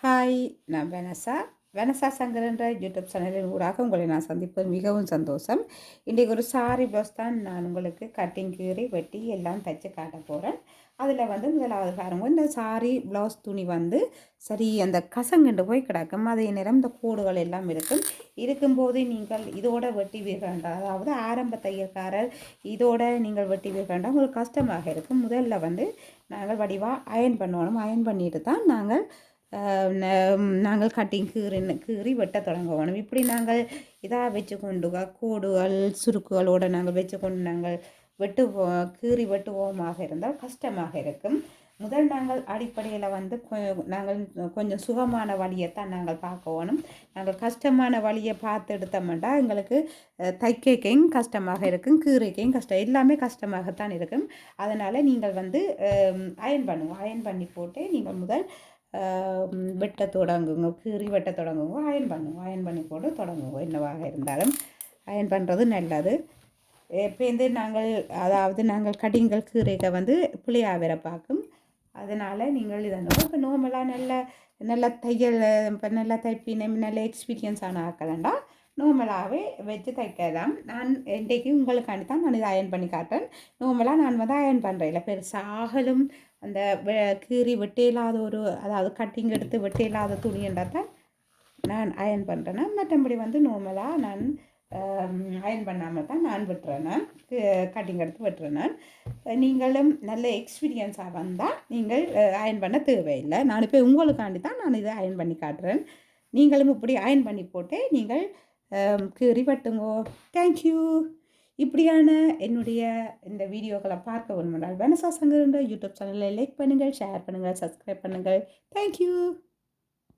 Hi, நான் Vanessa. Vanessa Shankar என்ற YouTube சேனலின் ஊடாக உங்களை நான் சந்திப்பது மிகவும் சந்தோஷம். இன்றைக்கு ஒரு சாரி ப்ளவுஸ் தான் நான் உங்களுக்கு கட்டிங் கீறி வெட்டி எல்லாம் தைச்சு காட்ட போகிறேன். அதில் வந்து முதலாவது பாருங்க, இந்த சாரி ப்ளவுஸ் துணி வந்து சரி அந்த கசங்கண்டு போய் கிடக்கும். அதே நேரம் இந்த கோடுகள் எல்லாம் இருக்கும்போது நீங்கள் இதோட வெட்டி வேண்டாம். அதாவது ஆரம்ப தையல்காரர் இதோட நீங்கள் வெட்டி வேண்டாம், உங்களுக்கு கஷ்டமாக இருக்கும். முதல்ல வந்து நாங்கள் வடிவாக அயன் பண்ணணும். அயன் பண்ணிட்டு தான் நாங்கள் கட்டிங் கீறி வெட்ட தொடங்குவோம். இப்படி நாங்கள் இதாக வச்சு கொண்டு கோடுகள் சுருக்குகளோடு நாங்கள் வச்சு கொண்டு நாங்கள் கீறி வெட்டுவோமாக இருந்தால் கஷ்டமாக இருக்கும். முதல் நாங்கள் அடிப்படையில் வந்து நாங்கள் கொஞ்சம் சுகமான வழியைத்தான் நாங்கள் பார்க்கணும். நாங்கள் கஷ்டமான வழியை பார்த்து எடுத்தோம்னா எங்களுக்கு தைக்கையும் கஷ்டமாக இருக்கும், கீரைக்கையும் கஷ்டம், எல்லாமே கஷ்டமாகத்தான் இருக்கும். அதனால் நீங்கள் வந்து அயன் பண்ணுவோம். அயன் பண்ணி போட்டு நீங்கள் முதல் வெட்ட தொடங்குங்க, கீறி வெட்ட தொடங்குங்க, அயன் பண்ணுங்க, அயன் பண்ணி போட்டு தொடங்குங்க. என்னவாக இருந்தாலும் அயன் பண்ணுறது நல்லது. இப்போ நாங்கள் கடிங்கள் கீரைக வந்து புளியாக வேற பார்க்கும். அதனால் நீங்கள் இதை இப்போ நார்மலாக நல்ல தையல் இப்போ நல்லா தைப்பினை நல்ல எக்ஸ்பீரியன்ஸ் ஆன ஆக்கலண்டா நார்மலாகவே வச்சு தைக்கலாம். நான் இன்றைக்கு உங்களுக்காண்டி தான் நான் இதை அயன் பண்ணி காட்டுறேன். நார்மலாக நான் வந்து அயன் பண்ணுறேன் இல்லை பெருசாகலும் அந்த கீறி வெட்டையில்லாத அதாவது கட்டிங் எடுத்து வெட்டையில்லாத துணின்றதை நான் அயன் பண்ணுறேன்னா, மற்றபடி வந்து நார்மலாக நான் அயன் பண்ணாமல் தான் நான் வெட்டுறேன். நான் கட்டிங் எடுத்து வெட்டுறேன். நீங்களும் நல்ல எக்ஸ்பீரியன்ஸாக வந்தால் நீங்கள் அயன் பண்ண தேவையில்லை. நான் இப்போ உங்களுக்காண்டி தான் நான் இதை அயன் பண்ணி காட்டுறேன். நீங்களும் இப்படி அயன் பண்ணி போட்டு நீங்கள் கீறி வெட்டுங்கோ. தேங்க்யூ. இப்படியான என்னுடைய இந்த வீடியோக்களை பார்க்க வேணுமென்றால் வெனசா சங்கர் என்ற யூடியூப் சேனலை லைக் பண்ணுங்கள், ஷேர் பண்ணுங்கள், சப்ஸ்கிரைப் பண்ணுங்கள். தேங்க்யூ.